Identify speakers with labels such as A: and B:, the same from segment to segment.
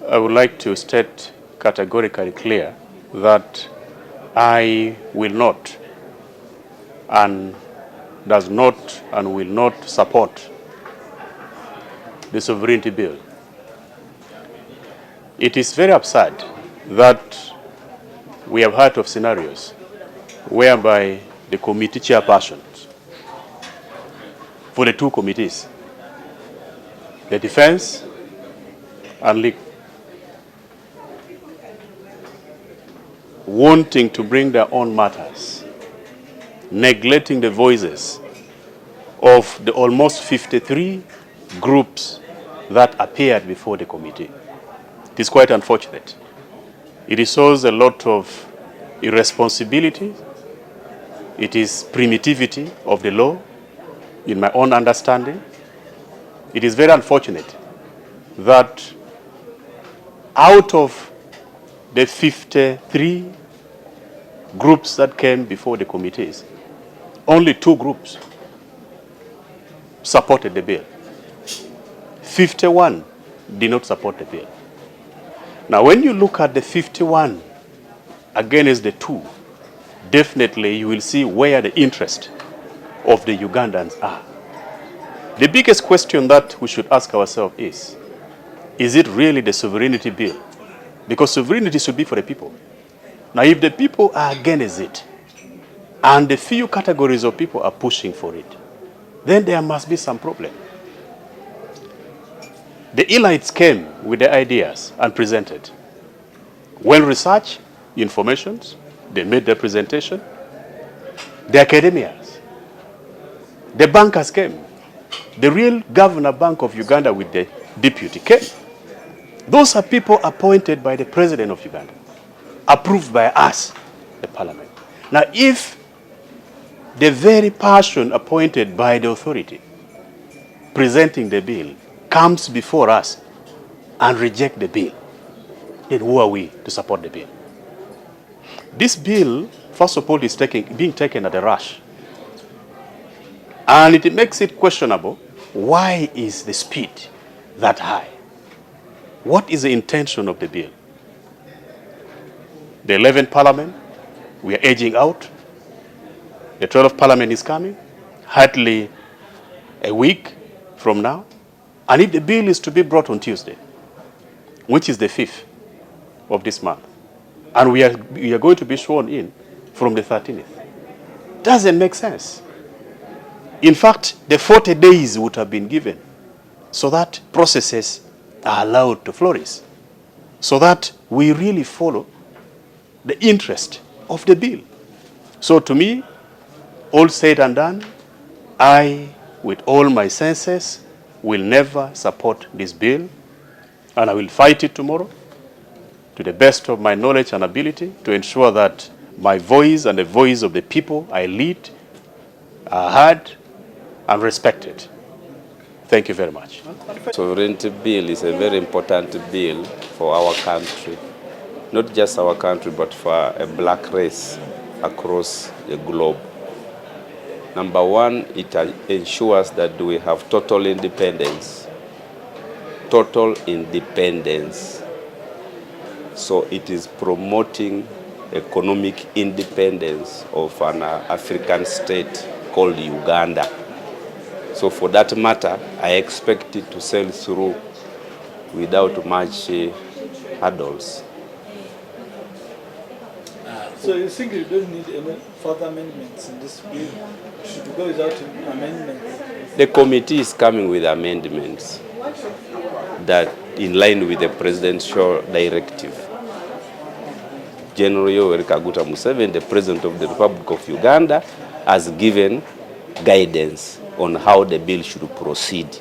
A: I would like to state categorically clear that I will not and does not and will not support the sovereignty bill. It is very absurd that we have heard of scenarios whereby the committee chairpersons for the two committees, the defense and legal, wanting to bring their own matters, neglecting the voices of the almost 53 groups that appeared before the committee. It is quite unfortunate. It shows a lot of irresponsibility. It is primitivity of the law, in my own understanding. It is very unfortunate that out of the 53 groups that came before the committees, only 2 groups supported the bill. 51 did not support the bill. Now, when you look at the 51 against the 2, definitely you will see where the interest of the Ugandans are. The biggest question that we should ask ourselves is it really the sovereignty bill? Because sovereignty should be for the people. Now, if the people are against it, and the few categories of people are pushing for it, then there must be some problem. The elites came with the ideas and presented. Well-researched informations, they made their presentation. The academias, the bankers came. The real Governor Bank of Uganda with the deputy came. Those are people appointed by the President of Uganda, approved by us, the Parliament. Now, if the very person appointed by the authority presenting the bill comes before us and reject the bill, then who are we to support the bill? This bill, first of all, is being taken at a rush. And it makes it questionable, why is the speed that high? What is the intention of the bill? The 11th Parliament, we are edging out. The 12th Parliament is coming, hardly a week from now. And if the bill is to be brought on Tuesday, which is the 5th of this month, and we are going to be sworn in from the 13th, doesn't make sense. In fact, the 40 days would have been given so that processes are allowed to flourish, so that we really follow the interest of the bill. So to me, all said and done, I, with all my senses, will never support this bill, and I will fight it tomorrow to the best of my knowledge and ability to ensure that my voice and the voice of the people I lead are heard and respected. Thank you very much.
B: Sovereignty bill is a very important bill for our country, not just our country, but for a black race across the globe. Number one, it ensures that we have total independence. Total independence. So it is promoting economic independence of an African state called Uganda. So for that matter, I expect it to sail through without much hurdles.
C: So you think you don't need any further amendments in this bill? Should go without amendments?
B: The committee is coming with amendments that in line with the presidential directive. General Yoweri Kaguta Museveni, the President of the Republic of Uganda, has given guidance on how the bill should proceed,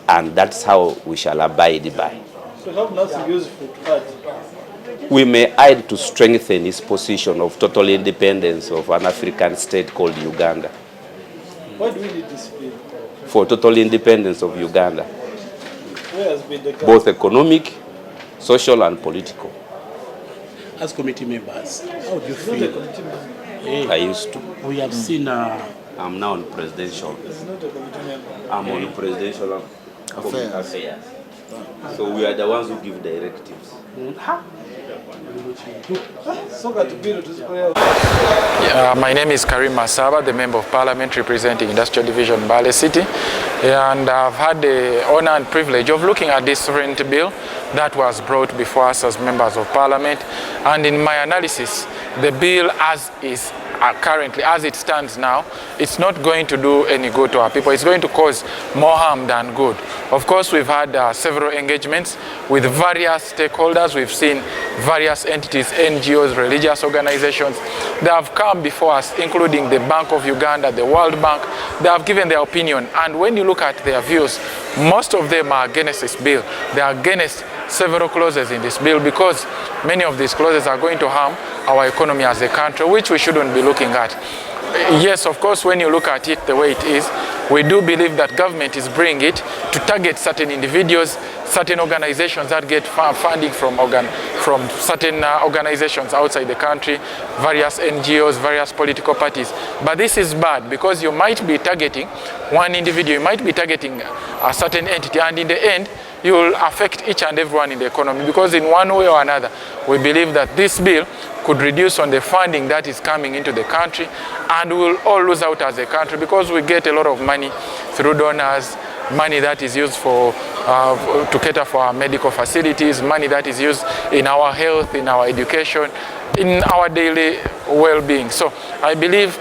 B: and that's how we shall abide by.
C: So have nothing useful to add?
B: We may add to strengthen his position of total independence of an African state called Uganda.
C: Why do we need this bill?
B: For total independence of Uganda.
C: Where has been the gap?
B: Both economic, social, and political.
D: As committee members, how do you
C: It's not a
D: feel?
C: committee member.
B: I used to.
D: We have seen
B: I'm now on presidential.
C: It's not a committee member.
B: I'm on presidential affairs. So we are the ones who give directives.
E: My name is Karim Masaba, the Member of Parliament representing Industrial Division Mbale City, and I've had the honor and privilege of looking at this sovereignty bill that was brought before us as Members of Parliament, and in my analysis, the bill as is currently, as it stands now, it's not going to do any good to our people. It's going to cause more harm than good. Of course, we've had several engagements with various stakeholders. We've seen various entities, NGOs, religious organizations. They have come before us, including the Bank of Uganda, the World Bank. They have given their opinion. And when you look at their views, most of them are against this bill. They are against several clauses in this bill because many of these clauses are going to harm our economy as a country, which we shouldn't be looking at. Yes, of course, when you look at it the way it is, we do believe that government is bringing it to target certain individuals, certain organizations that get funding from certain organizations outside the country, various NGOs, various political parties. But this is bad because you might be targeting one individual, you might be targeting a certain entity, and in the end, you will affect each and everyone in the economy, because in one way or another, we believe that this bill could reduce on the funding that is coming into the country, and we will all lose out as a country because we get a lot of money through donors, money that is used for to cater for our medical facilities, money that is used in our health, in our education, in our daily well-being. So I believe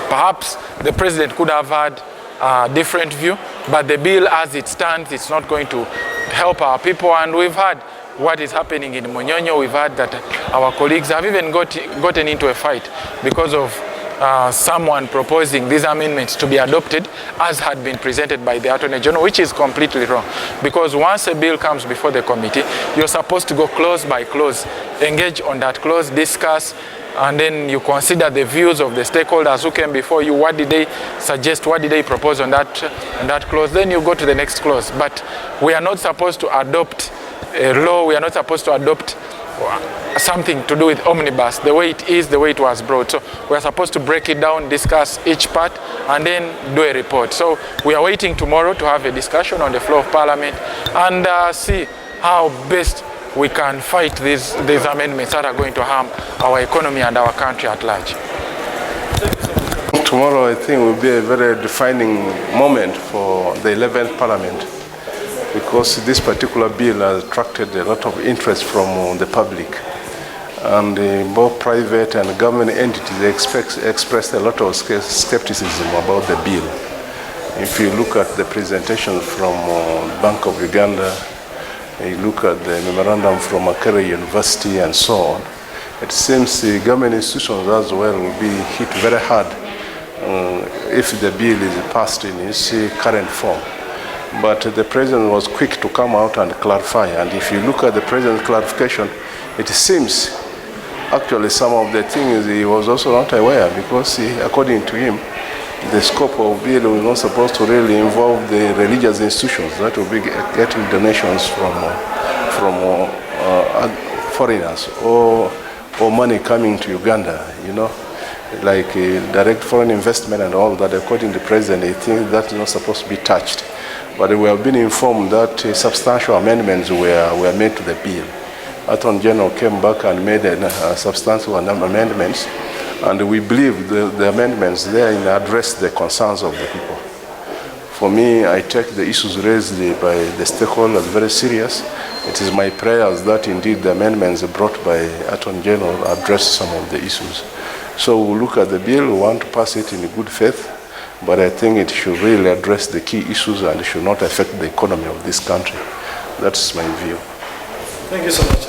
E: perhaps the president could have had a different view, but the bill as it stands, it's not going to help our people. And we've had what is happening in Munyonyo. We've heard that our colleagues have even gotten into a fight because of someone proposing these amendments to be adopted as had been presented by the Attorney General, which is completely wrong. Because once a bill comes before the committee, you're supposed to go clause by clause, engage on that clause, discuss, and then you consider the views of the stakeholders who came before you. What did they suggest? What did they propose on that clause? Then you go to the next clause. But we are not supposed to adopt a law. We are not supposed to adopt something to do with omnibus, the way it is, the way it was brought. So we are supposed to break it down, discuss each part, and then do a report. So we are waiting tomorrow to have a discussion on the floor of Parliament and see how best we can fight these amendments that are going to harm our economy and our country at large.
F: Tomorrow, I think, will be a very defining moment for the 11th Parliament, because this particular bill has attracted a lot of interest from the public. And both private and government entities expressed a lot of skepticism about the bill. If you look at the presentation from Bank of Uganda, you look at the memorandum from Makerere University and so on, it seems the government institutions as well will be hit very hard if the bill is passed in its current form. But the president was quick to come out and clarify. And if you look at the president's clarification, it seems actually some of the things he was also not aware, because according to him, the scope of the bill was not supposed to really involve the religious institutions that will be getting donations from foreigners or money coming to Uganda, you know, like direct foreign investment and all that. According to the president, he thinks that's not supposed to be touched. But we have been informed that substantial amendments were made to the bill. Attorney General came back and made substantial amendments, and we believe the amendments there address the concerns of the people. For me, I take the issues raised by the stakeholders very serious. It is my prayers that indeed the amendments brought by Attorney General address some of the issues. So we'll look at the bill, we want to pass it in good faith, but I think it should really address the key issues and it should not affect the economy of this country. That's my view.
C: Thank you so much.